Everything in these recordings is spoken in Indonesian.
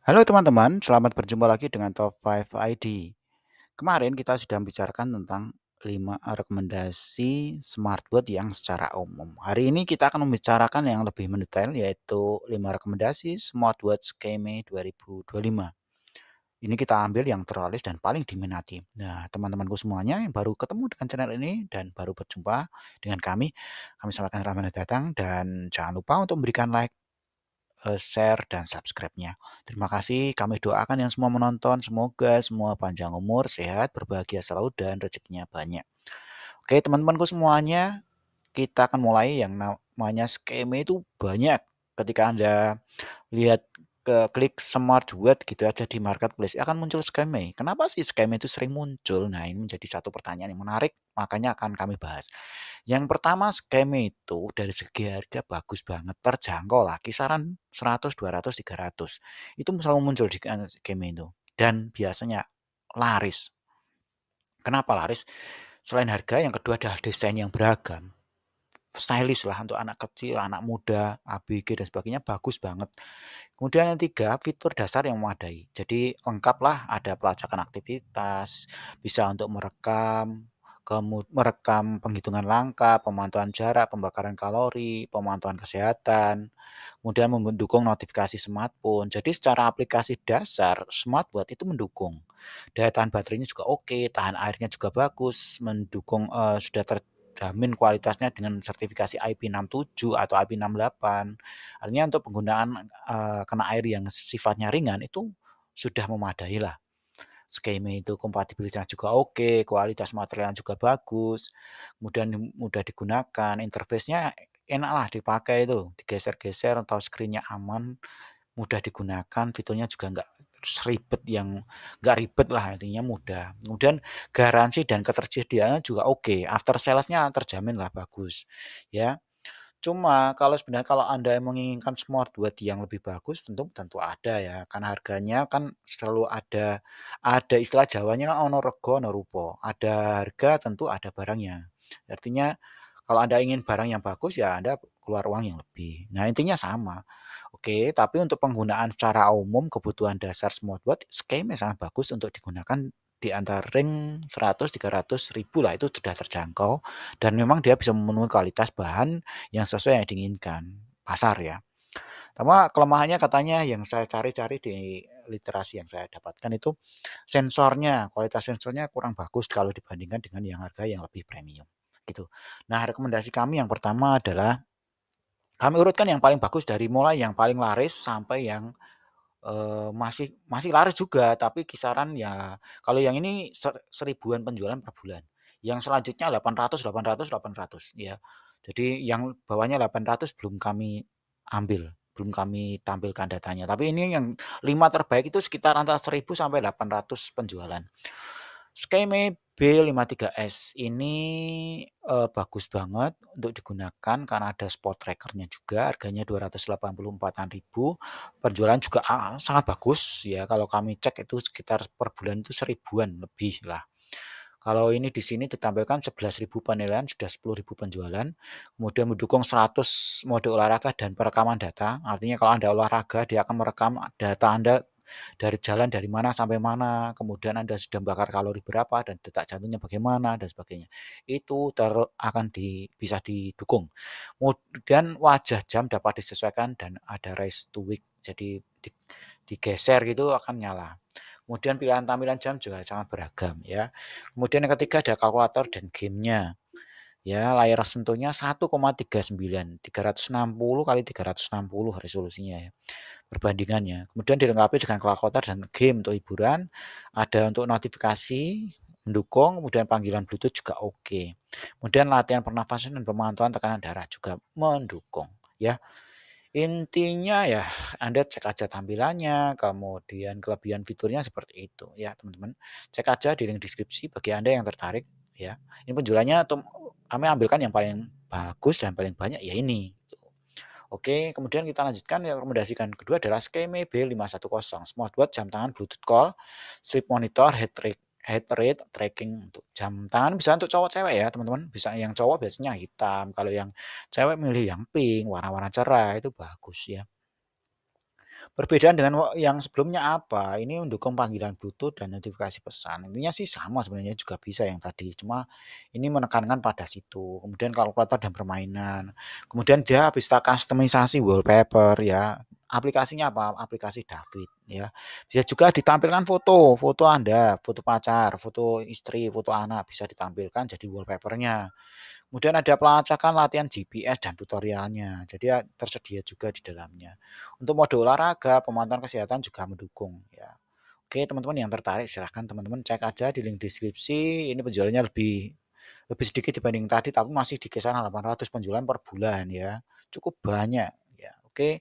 Halo teman-teman, selamat berjumpa lagi dengan Top 5 ID. Kemarin kita sudah membicarakan tentang 5 rekomendasi smartwatch yang secara umum. Hari ini kita akan membicarakan yang lebih mendetail yaitu 5 rekomendasi smartwatch Skeme 2025. Ini kita ambil yang terlaris dan paling diminati. Nah, teman-temanku semuanya yang baru ketemu dengan channel ini dan baru berjumpa dengan kami sampaikan selamat datang dan jangan lupa untuk memberikan like, share, dan subscribe-nya. Terima kasih, kami doakan yang semua menonton, semoga semua panjang umur, sehat, berbahagia selalu, dan rezekinya banyak. Oke, teman-temanku semuanya, kita akan mulai yang namanya skema itu banyak. Ketika Anda lihat klik smartwatch gitu aja di marketplace akan muncul skema. Kenapa sih skema itu sering muncul? Nah, ini menjadi satu pertanyaan yang menarik, makanya akan kami bahas. Yang pertama skema itu dari segi harga bagus banget, terjangkau lah, kisaran 100, 200, 300. Itu selalu muncul di skema itu dan biasanya laris. Kenapa laris? Selain harga, yang kedua adalah desain yang beragam. Stylish lah untuk anak kecil, anak muda, ABG dan sebagainya bagus banget. Kemudian yang tiga, fitur dasar yang memadai. Jadi lengkap lah, ada pelacakan aktivitas, bisa untuk merekam penghitungan langkah, pemantauan jarak, pembakaran kalori, pemantauan kesehatan, kemudian mendukung notifikasi smartphone. Jadi secara aplikasi dasar, smartwatch itu mendukung. Daya tahan baterainya juga oke, tahan airnya juga bagus, mendukung sudah terjamin kualitasnya dengan sertifikasi IP67 atau IP68. Artinya untuk penggunaan kena air yang sifatnya ringan itu sudah memadai lah. Skema itu kompatibilitasnya juga oke, kualitas materialnya juga bagus, kemudian mudah digunakan, interface-nya enaklah dipakai itu, digeser-geser atau screen-nya aman, mudah digunakan, fiturnya juga nggak ribet lah, intinya mudah. Kemudian garansi dan ketersediaannya juga oke, after sales-nya terjamin lah bagus, ya. Cuma kalau Anda menginginkan smartwatch yang lebih bagus tentu tentu ada ya, karena harganya kan selalu ada istilah Jawanya kan ono rego ono rupo, ada harga tentu ada barangnya. Artinya kalau Anda ingin barang yang bagus ya Anda keluar uang yang lebih. Nah intinya sama. Oke, tapi untuk penggunaan secara umum kebutuhan dasar smartwatch, skema sangat bagus untuk digunakan di antara ring 100, 300 ribu lah itu sudah terjangkau dan memang dia bisa memenuhi kualitas bahan yang sesuai yang diinginkan pasar ya. Cuma kelemahannya katanya yang saya cari-cari di literasi yang saya dapatkan itu sensornya, kualitas sensornya kurang bagus kalau dibandingkan dengan yang harga yang lebih premium gitu. Nah, rekomendasi kami yang pertama adalah kami urutkan yang paling bagus dari mulai yang paling laris sampai yang masih masih laris juga, tapi kisaran ya kalau yang ini seribuan penjualan per bulan. Yang selanjutnya 800, 800, 800 ya. Jadi yang bawahnya 800 belum kami ambil, belum kami tampilkan datanya. Tapi ini yang 5 terbaik itu sekitar antara 1000 sampai 800 penjualan. Skeme B53S ini, bagus banget untuk digunakan karena ada spot tracker-nya juga, harganya 284.000, penjualan juga, sangat bagus ya, kalau kami cek itu sekitar per bulan itu 1000-an lebih lah. Kalau ini di sini ditampilkan 11.000 penilaian, sudah 10.000 penjualan, kemudian mendukung 100 mode olahraga dan perekaman data, artinya kalau Anda olahraga dia akan merekam data Anda dari jalan dari mana sampai mana, kemudian Anda sudah bakar kalori berapa dan detak jantungnya bagaimana dan sebagainya. Itu akan bisa didukung. Kemudian wajah jam dapat disesuaikan dan ada raise to wake, jadi digeser gitu akan nyala. Kemudian pilihan tampilan jam juga sangat beragam ya. Kemudian yang ketiga ada kalkulator dan gamenya. Ya, layar sentuhnya 1,39, 360 kali 360 resolusinya ya, perbandingannya. Kemudian dilengkapi dengan kalkulator dan game untuk hiburan, ada untuk notifikasi, mendukung, kemudian panggilan Bluetooth juga oke. Kemudian latihan pernafasan dan pemantauan tekanan darah juga mendukung, ya. Intinya ya Anda cek aja tampilannya, kemudian kelebihan fiturnya seperti itu ya teman-teman. Cek aja di link deskripsi bagi Anda yang tertarik ya. Ini penjualannya kami ambilkan yang paling bagus dan paling banyak ya ini, gitu. Oke, kemudian kita lanjutkan yang rekomendasikan kedua adalah Skeme B510, smartwatch jam tangan Bluetooth call, sleep monitor, heart rate tracking untuk jam tangan bisa untuk cowok cewek ya teman-teman. Bisa yang cowok biasanya hitam, kalau yang cewek milih yang pink, warna-warna cerah itu bagus ya. Perbedaan dengan yang sebelumnya apa, ini mendukung panggilan Bluetooth dan notifikasi pesan. Intinya sih sama sebenarnya juga bisa yang tadi, cuma ini menekankan pada situ. Kemudian kalkulator dan permainan. Kemudian dia bisa kustomisasi wallpaper ya. Aplikasinya apa? Aplikasi David ya. Bisa juga ditampilkan foto, foto Anda, foto pacar, foto istri, foto anak bisa ditampilkan jadi wallpapernya. Kemudian ada pelacakan latihan GPS dan tutorialnya, jadi ya tersedia juga di dalamnya. Untuk mode olahraga, pemantauan kesehatan juga mendukung ya. Oke teman-teman yang tertarik silahkan teman-teman cek aja di link deskripsi, ini penjualannya lebih lebih sedikit dibanding tadi tapi masih di kisaran 800 penjualan per bulan ya, cukup banyak ya. Oke,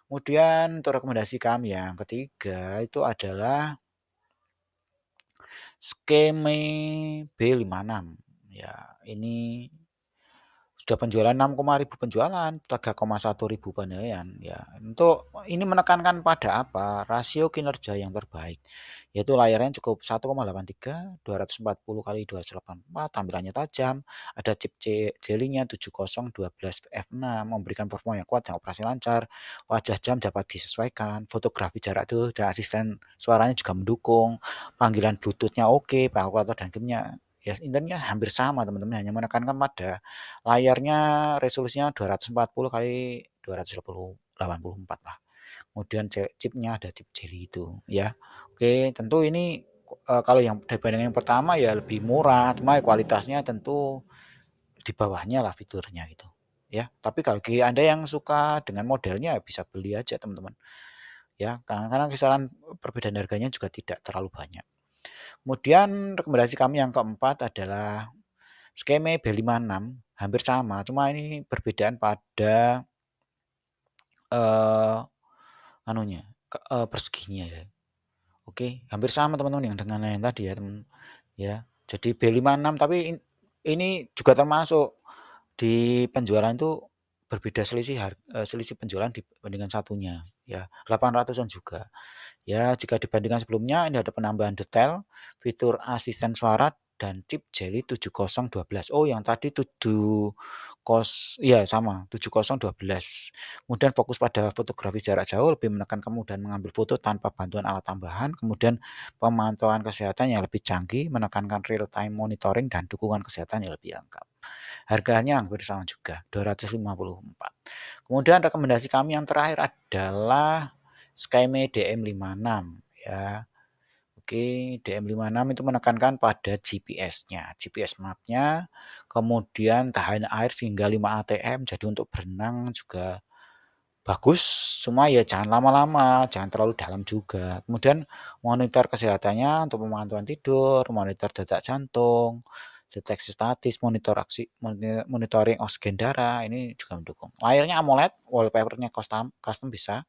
kemudian untuk rekomendasi kami yang ketiga itu adalah Skeme B56 ya, ini sudah penjualan 6.000 penjualan, 3.100.000 penilaian ya. Untuk ini menekankan pada apa? Rasio kinerja yang terbaik, yaitu layarnya cukup 1,83, 240 kali 284, tampilannya tajam, ada chip Jelly-nya 7012 F6, memberikan performa yang kuat dan operasi lancar, wajah jam dapat disesuaikan, fotografi jarak jauh dan asisten suaranya juga mendukung, panggilan Bluetooth-nya oke, kalkulator dan game-nya ya intinya hampir sama teman-teman, hanya menekankan pada layarnya resolusinya 240 kali 284 lah. Kemudian chipnya ada chip Jelly itu ya. Oke, tentu ini, kalau yang dibanding yang pertama ya lebih murah, cuma kualitasnya tentu di bawahnya lah fiturnya gitu, ya. Tapi bagi Anda yang suka dengan modelnya bisa beli aja teman-teman, ya. Karena kisaran perbedaan harganya juga tidak terlalu banyak. Kemudian rekomendasi kami yang keempat adalah Skeme B56 hampir sama, cuma ini perbedaan pada, eee, anunya, perseginya ya. Oke, hampir sama teman-teman yang dengan yang tadi ya teman ya. Jadi B56 tapi ini juga termasuk di penjualan itu berbeda selisih penjualan dibandingkan satunya ya, 800-an juga. Ya, jika dibandingkan sebelumnya ini ada penambahan detail, fitur asisten suara dan chip Jelly 7012. Oh, yang tadi iya sama, 7012. Kemudian fokus pada fotografi jarak jauh, lebih menekan kemudahan mengambil foto tanpa bantuan alat tambahan. Kemudian pemantauan kesehatan yang lebih canggih, menekankan real time monitoring dan dukungan kesehatan yang lebih lengkap. Harganya hampir sama juga, 254. Kemudian rekomendasi kami yang terakhir adalah Skeme DM56 ya. Oke, DM56 itu menekankan pada GPS-nya, GPS map-nya, kemudian tahan air hingga 5 ATM, jadi untuk berenang juga bagus, cuma ya jangan lama-lama, jangan terlalu dalam juga. Kemudian monitor kesehatannya untuk pemantauan tidur, monitor detak jantung, deteksi statis, monitoring oksigen darah, ini juga mendukung. Layarnya AMOLED, wallpaper-nya custom bisa.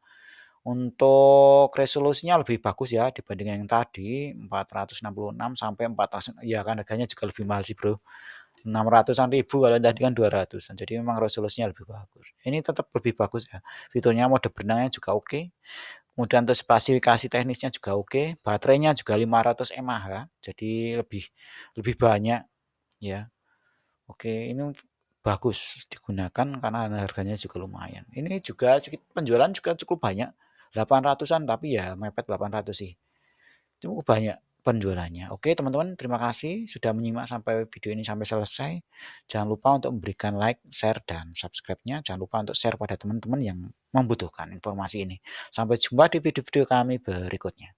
Untuk resolusinya lebih bagus ya dibanding yang tadi 466 sampai 400 ya kan harganya juga lebih mahal sih Bro, 600-an ribu kalau tadi kan 200-an jadi memang resolusinya lebih bagus. Ini tetap lebih bagus ya, fiturnya mode berenangnya juga oke, kemudian untuk spesifikasi teknisnya juga oke, baterainya juga 500 mAh jadi lebih lebih banyak ya. Oke, ini bagus digunakan karena harganya juga lumayan. Ini juga penjualan juga cukup banyak, 800-an tapi ya mepet 800 sih. Cukup banyak penjualannya. Oke teman-teman, terima kasih sudah menyimak sampai video ini sampai selesai. Jangan lupa untuk memberikan like, share, dan subscribe-nya. Jangan lupa untuk share pada teman-teman yang membutuhkan informasi ini. Sampai jumpa di video-video kami berikutnya.